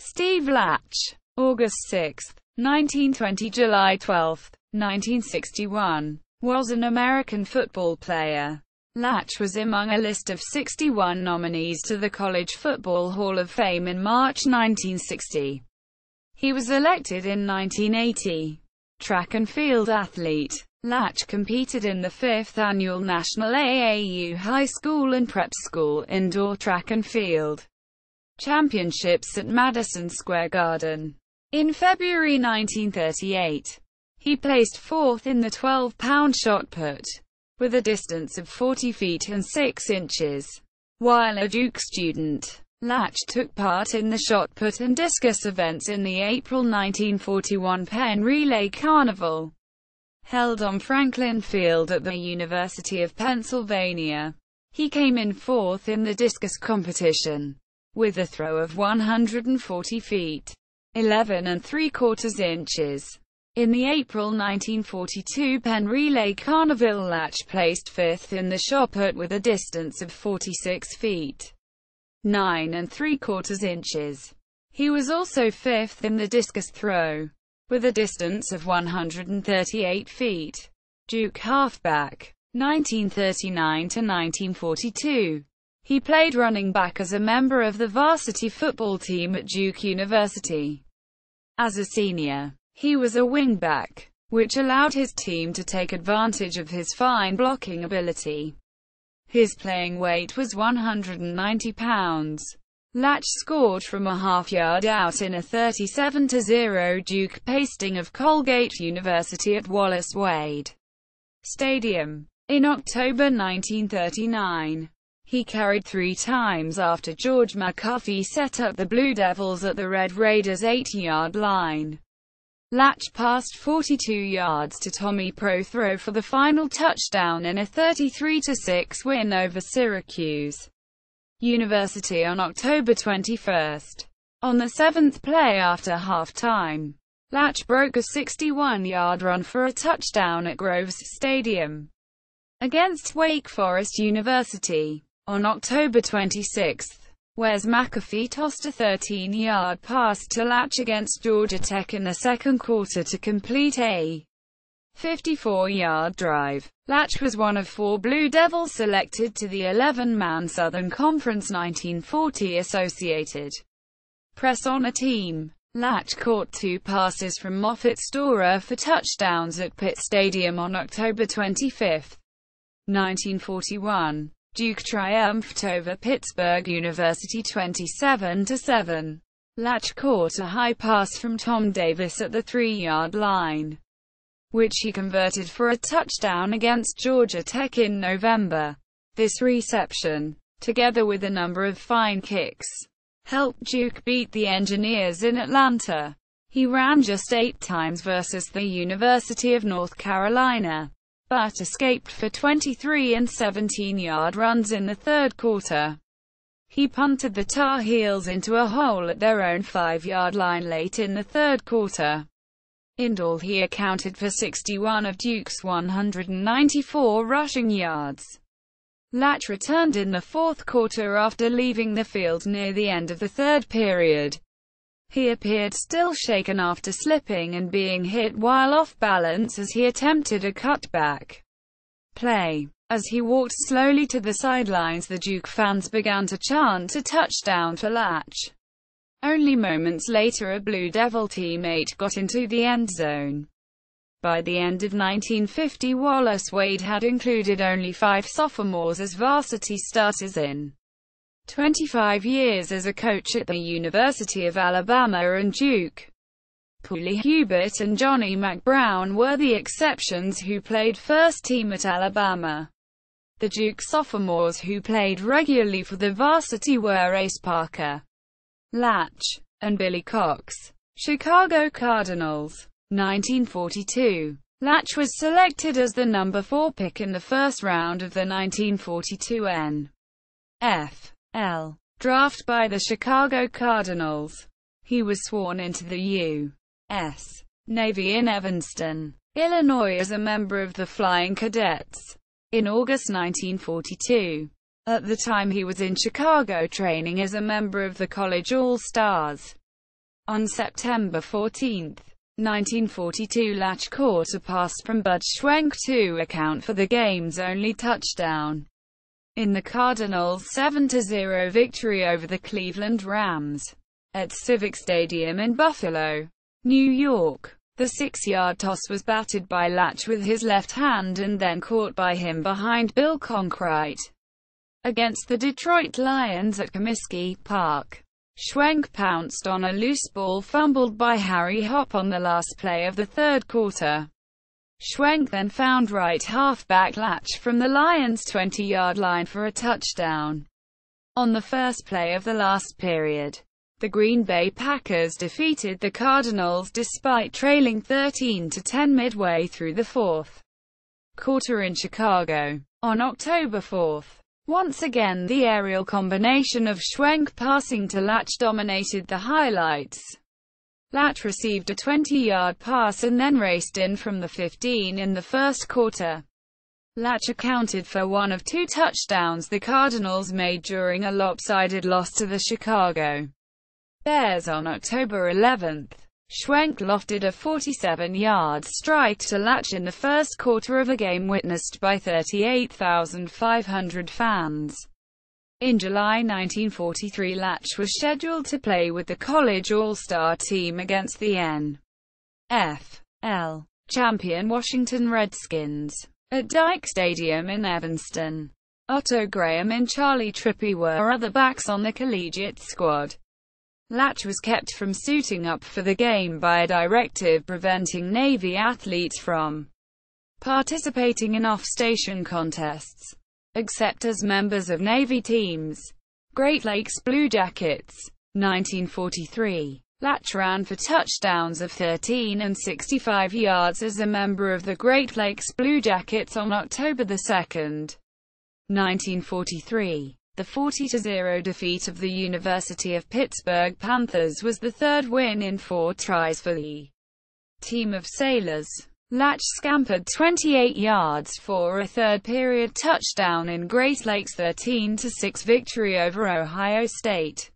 Steve Lach, August 6, 1920 – July 12, 1961, was an American football player. Lach was among a list of 61 nominees to the College Football Hall of Fame in March 1960. He was elected in 1980. Track and field athlete, Lach competed in the 5th Annual National AAU High School and Prep School Indoor Track and Field Championships at Madison Square Garden. In February 1938, he placed fourth in the 12-pound shot put, with a distance of 40 feet and 6 inches. While a Duke student, Lach took part in the shot put and discus events in the April 1941 Penn Relay Carnival, held on Franklin Field at the University of Pennsylvania. He came in fourth in the discus competition, with a throw of 140 feet, 11 3/4 inches. In the April 1942 Penn Relay Carnival, Lach placed fifth in the shot put with a distance of 46 feet, 9 3/4 inches. He was also fifth in the discus throw, with a distance of 138 feet. Duke halfback, 1939 to 1942. He played running back as a member of the varsity football team at Duke University. As a senior, he was a wingback, which allowed his team to take advantage of his fine blocking ability. His playing weight was 190 pounds. Lach scored from a half-yard out in a 37-0 Duke pasting of Colgate University at Wallace Wade Stadium. In October 1939, he carried 3 times after George McCarthy set up the Blue Devils at the Red Raiders' 8-yard line. Lach passed 42 yards to Tommy Prothro for the final touchdown in a 33-6 win over Syracuse University on October 21. On the 7th play after halftime, Lach broke a 61-yard run for a touchdown at Groves Stadium against Wake Forest University. On October 26, Wes McAfee tossed a 13-yard pass to Lach against Georgia Tech in the second quarter to complete a 54-yard drive. Lach was one of 4 Blue Devils selected to the 11-man Southern Conference 1940 Associated Press Honor Team. Lach caught 2 passes from Moffett Storer for touchdowns at Pitt Stadium on October 25, 1941. Duke triumphed over Pittsburgh University 27-7. Lach caught a high pass from Tom Davis at the 3-yard line, which he converted for a touchdown against Georgia Tech in November. This reception, together with a number of fine kicks, helped Duke beat the Engineers in Atlanta. He ran just 8 times versus the University of North Carolina, but escaped for 23 and 17-yard runs in the third quarter. He punted the Tar Heels into a hole at their own 5-yard line late in the third quarter. In all, he accounted for 61 of Duke's 194 rushing yards. Lach returned in the fourth quarter after leaving the field near the end of the third period. He appeared still shaken after slipping and being hit while off balance as he attempted a cutback play. As he walked slowly to the sidelines, the Duke fans began to chant a touchdown for Lach. Only moments later, a Blue Devil teammate got into the end zone. By the end of 1950, Wallace Wade had included only 5 sophomores as varsity starters in 25 years as a coach at the University of Alabama and Duke. Paulie Hubert and Johnny McBrown were the exceptions who played first team at Alabama. The Duke sophomores who played regularly for the varsity were Ace Parker, Lach, and Billy Cox. Chicago Cardinals. 1942. Lach was selected as the number 4 pick in the first round of the 1942 NFL draft by the Chicago Cardinals. He was sworn into the U.S. Navy in Evanston, Illinois as a member of the Flying Cadets in August 1942. At the time he was in Chicago training as a member of the College All-Stars. On September 14, 1942, Lach caught a pass from Bud Schwenk to account for the game's only touchdown in the Cardinals' 7-0 victory over the Cleveland Rams at Civic Stadium in Buffalo, New York. The 6-yard toss was batted by Lach with his left hand and then caught by him behind Bill Conkright against the Detroit Lions at Comiskey Park. Schwenk pounced on a loose ball fumbled by Harry Hopp on the last play of the third quarter. Schwenk then found right halfback Lach from the Lions' 20-yard line for a touchdown. On the first play of the last period, the Green Bay Packers defeated the Cardinals despite trailing 13-10 midway through the fourth quarter in Chicago. On October 4, once again the aerial combination of Schwenk passing to Lach dominated the highlights. Lach received a 20-yard pass and then raced in from the 15 in the first quarter. Lach accounted for one of two touchdowns the Cardinals made during a lopsided loss to the Chicago Bears on October 11. Schwenk lofted a 47-yard strike to Lach in the first quarter of a game witnessed by 38,500 fans. In July 1943, Lach was scheduled to play with the college all-star team against the NFL champion Washington Redskins at Dyke Stadium in Evanston. Otto Graham and Charlie Trippi were other backs on the collegiate squad. Lach was kept from suiting up for the game by a directive preventing Navy athletes from participating in off-station contests, except as members of Navy teams. Great Lakes Blue Jackets, 1943. Lach ran for touchdowns of 13 and 65 yards as a member of the Great Lakes Blue Jackets on October 2, 1943. The 40-0 defeat of the University of Pittsburgh Panthers was the third win in 4 tries for the team of sailors. Lach scampered 28 yards for a third-period touchdown in Great Lakes' 13-6 victory over Ohio State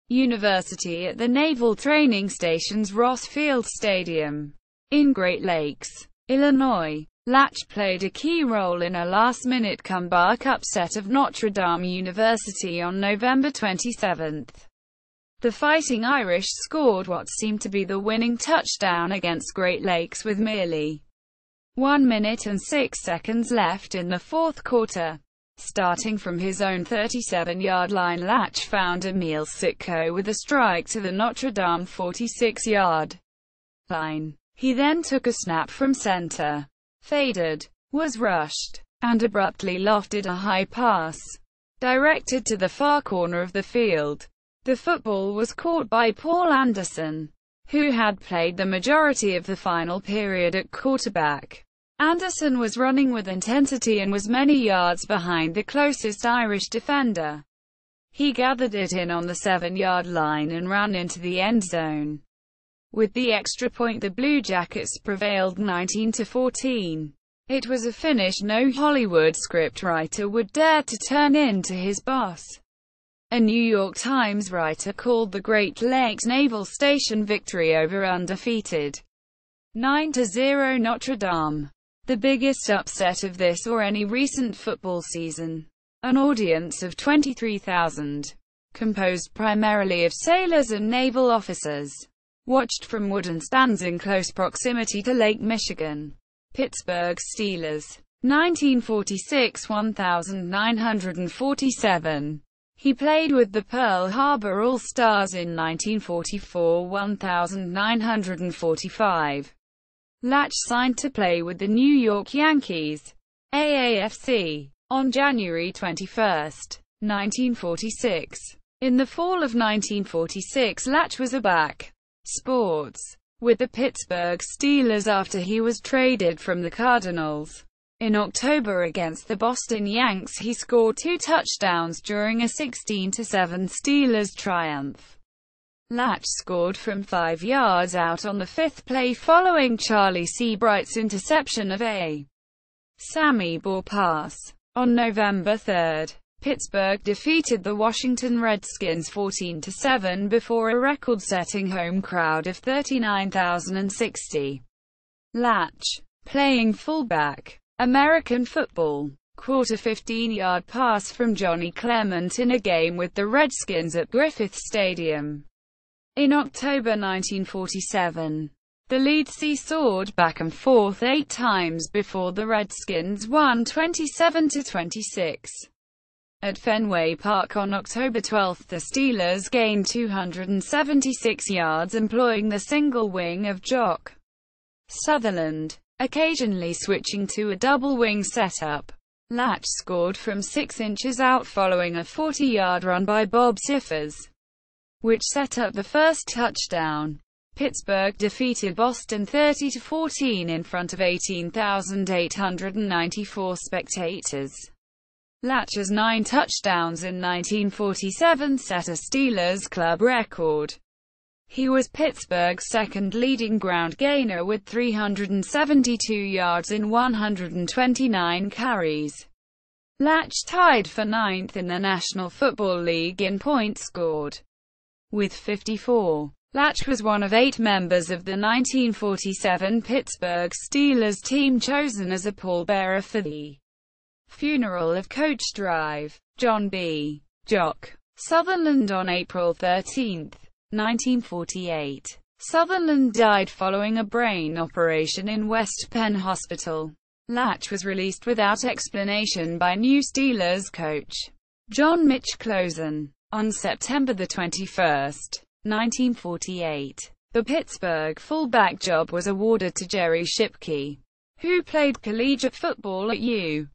University at the Naval Training Station's Ross Field Stadium in Great Lakes, Illinois. Lach played a key role in a last-minute comeback upset of Notre Dame University on November 27. The Fighting Irish scored what seemed to be the winning touchdown against Great Lakes with merely 1 minute and 6 seconds left in the fourth quarter. Starting from his own 37-yard line, Lach found Emil Sitko with a strike to the Notre Dame 46-yard line. He then took a snap from center, faded, was rushed, and abruptly lofted a high pass directed to the far corner of the field. The football was caught by Paul Anderson, who had played the majority of the final period at quarterback. Anderson was running with intensity and was many yards behind the closest Irish defender. He gathered it in on the 7-yard line and ran into the end zone. With the extra point, the Blue Jackets prevailed 19-14. It was a finish no Hollywood scriptwriter would dare to turn into his boss. A New York Times writer called the Great Lakes Naval Station victory over undefeated 9-0 Notre Dame the biggest upset of this or any recent football season. An audience of 23,000, composed primarily of sailors and naval officers, watched from wooden stands in close proximity to Lake Michigan. Pittsburgh Steelers, 1946 1947. He played with the Pearl Harbor All-Stars in 1944 1945. Lach signed to play with the New York Yankees, AAFC, on January 21, 1946. In the fall of 1946, Lach was a back sports with the Pittsburgh Steelers after he was traded from the Cardinals. In October against the Boston Yanks, he scored 2 touchdowns during a 16-7 Steelers triumph. Lach scored from 5 yards out on the 5th play following Charlie Seabright's interception of a Sammy Baugh pass. On November 3, Pittsburgh defeated the Washington Redskins 14-7 before a record-setting home crowd of 39,060. Lach, playing fullback. American football. Caught a 15-yard pass from Johnny Clement in a game with the Redskins at Griffith Stadium. In October 1947, the lead seesawed back and forth 8 times before the Redskins won 27-26. At Fenway Park on October 12, the Steelers gained 276 yards employing the single wing of Jock Sutherland, occasionally switching to a double-wing setup. Lach scored from 6 inches out following a 40-yard run by Bob Siffers, which set up the first touchdown. Pittsburgh defeated Boston 30-14 in front of 18,894 spectators. Lach's 9 touchdowns in 1947 set a Steelers club record. He was Pittsburgh's second leading ground gainer with 372 yards in 129 carries. Lach tied for 9th in the National Football League in points scored, with 54. Lach was one of 8 members of the 1947 Pittsburgh Steelers team chosen as a pallbearer for the funeral of Coach Drive, John B. Jock Sutherland on April 13, 1948. Sutherland died following a brain operation in West Penn Hospital. Lach was released without explanation by new Steelers coach John Mitch Closen on September 21, 1948. The Pittsburgh fullback job was awarded to Jerry Shipke, who played collegiate football at UCLA.